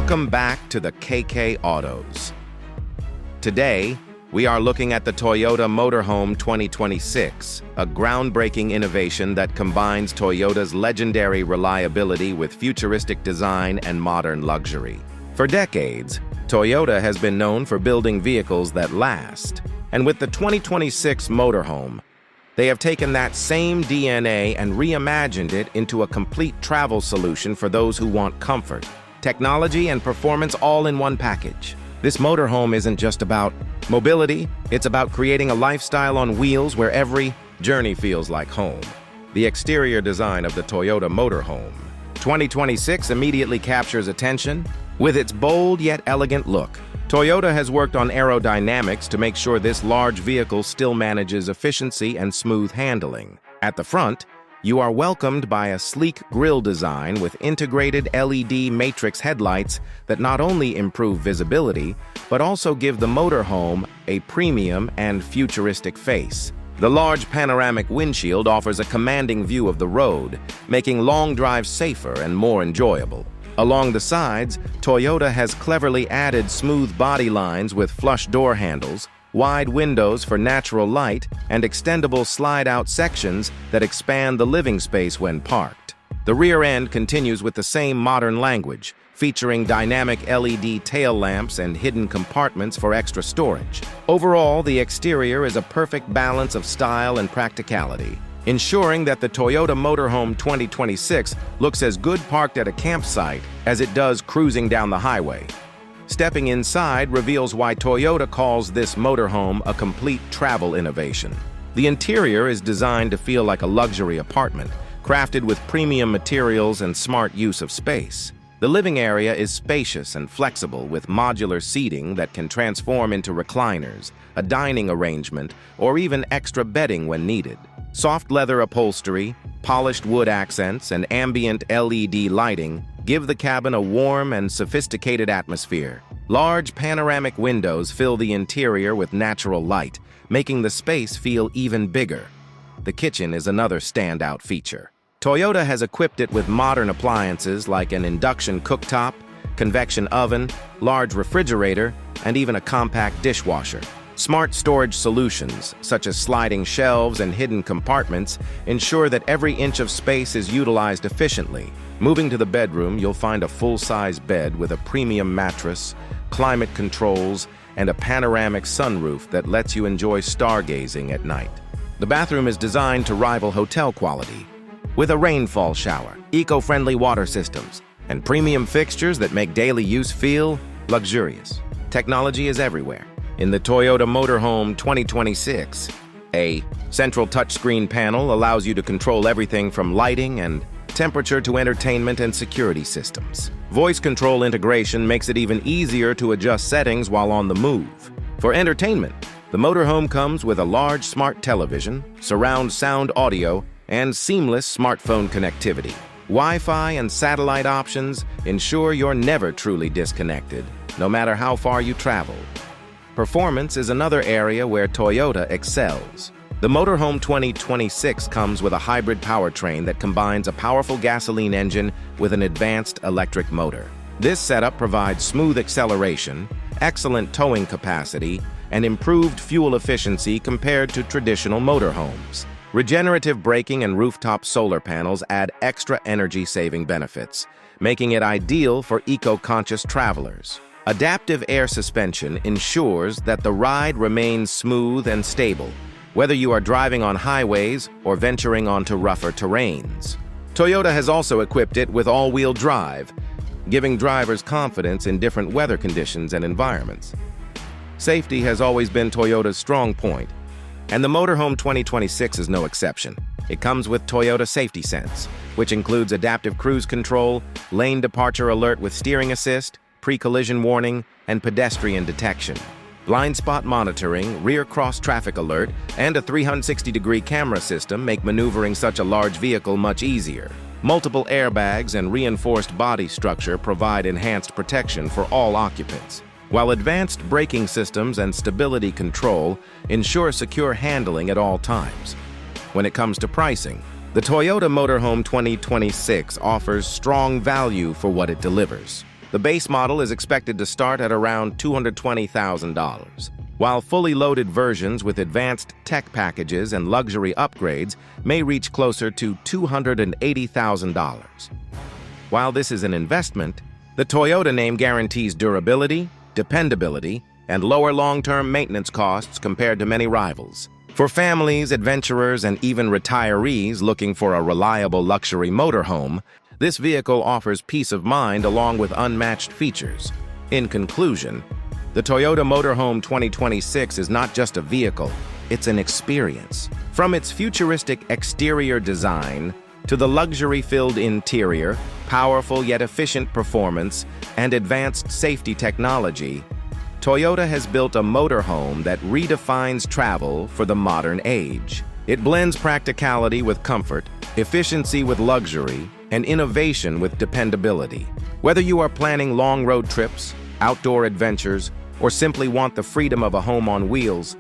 Welcome back to the KK Autos. Today, we are looking at the Toyota Motorhome 2026, a groundbreaking innovation that combines Toyota's legendary reliability with futuristic design and modern luxury. For decades, Toyota has been known for building vehicles that last. And with the 2026 Motorhome, they have taken that same DNA and reimagined it into a complete travel solution for those who want comfort, technology, and performance all in one package. This motorhome isn't just about mobility, it's about creating a lifestyle on wheels where every journey feels like home. The exterior design of the Toyota Motorhome 2026 immediately captures attention. With its bold yet elegant look, Toyota has worked on aerodynamics to make sure this large vehicle still manages efficiency and smooth handling. At the front, you are welcomed by a sleek grille design with integrated LED matrix headlights that not only improve visibility, but also give the motorhome a premium and futuristic face. The large panoramic windshield offers a commanding view of the road, making long drives safer and more enjoyable. Along the sides, Toyota has cleverly added smooth body lines with flush door handles, wide windows for natural light, and extendable slide-out sections that expand the living space when parked. The rear end continues with the same modern language, featuring dynamic LED tail lamps and hidden compartments for extra storage. Overall, the exterior is a perfect balance of style and practicality, ensuring that the Toyota Motorhome 2026 looks as good parked at a campsite as it does cruising down the highway. Stepping inside reveals why Toyota calls this motorhome a complete travel innovation. The interior is designed to feel like a luxury apartment, crafted with premium materials and smart use of space. The living area is spacious and flexible with modular seating that can transform into recliners, a dining arrangement, or even extra bedding when needed. Soft leather upholstery, polished wood accents, and ambient LED lighting give the cabin a warm and sophisticated atmosphere. Large panoramic windows fill the interior with natural light, making the space feel even bigger. The kitchen is another standout feature. Toyota has equipped it with modern appliances like an induction cooktop, convection oven, large refrigerator, and even a compact dishwasher. Smart storage solutions, such as sliding shelves and hidden compartments, ensure that every inch of space is utilized efficiently. Moving to the bedroom, you'll find a full-size bed with a premium mattress, climate controls, and a panoramic sunroof that lets you enjoy stargazing at night. The bathroom is designed to rival hotel quality, with a rainfall shower, eco-friendly water systems, and premium fixtures that make daily use feel luxurious. Technology is everywhere. In the Toyota Motorhome 2026, a central touchscreen panel allows you to control everything from lighting and temperature to entertainment and security systems. Voice control integration makes it even easier to adjust settings while on the move. For entertainment, the motorhome comes with a large smart television, surround sound audio, and seamless smartphone connectivity. Wi-Fi and satellite options ensure you're never truly disconnected, no matter how far you travel. Performance is another area where Toyota excels. The Motorhome 2026 comes with a hybrid powertrain that combines a powerful gasoline engine with an advanced electric motor. This setup provides smooth acceleration, excellent towing capacity, and improved fuel efficiency compared to traditional motorhomes. Regenerative braking and rooftop solar panels add extra energy-saving benefits, making it ideal for eco-conscious travelers. Adaptive air suspension ensures that the ride remains smooth and stable, whether you are driving on highways or venturing onto rougher terrains. Toyota has also equipped it with all-wheel drive, giving drivers confidence in different weather conditions and environments. Safety has always been Toyota's strong point, and the Motorhome 2026 is no exception. It comes with Toyota Safety Sense, which includes adaptive cruise control, lane departure alert with steering assist, pre-collision warning, and pedestrian detection. Blind spot monitoring, rear cross traffic alert, and a 360-degree camera system make maneuvering such a large vehicle much easier. Multiple airbags and reinforced body structure provide enhanced protection for all occupants, while advanced braking systems and stability control ensure secure handling at all times. When it comes to pricing, the Toyota Motorhome 2026 offers strong value for what it delivers. The base model is expected to start at around $220,000, while fully loaded versions with advanced tech packages and luxury upgrades may reach closer to $280,000. While this is an investment, the Toyota name guarantees durability, dependability, and lower long-term maintenance costs compared to many rivals. For families, adventurers, and even retirees looking for a reliable luxury motorhome, this vehicle offers peace of mind along with unmatched features. In conclusion, the Toyota Motorhome 2026 is not just a vehicle, it's an experience. From its futuristic exterior design to the luxury-filled interior, powerful yet efficient performance, and advanced safety technology, Toyota has built a motorhome that redefines travel for the modern age. It blends practicality with comfort, efficiency with luxury, and innovation with dependability. Whether you are planning long road trips, outdoor adventures, or simply want the freedom of a home on wheels,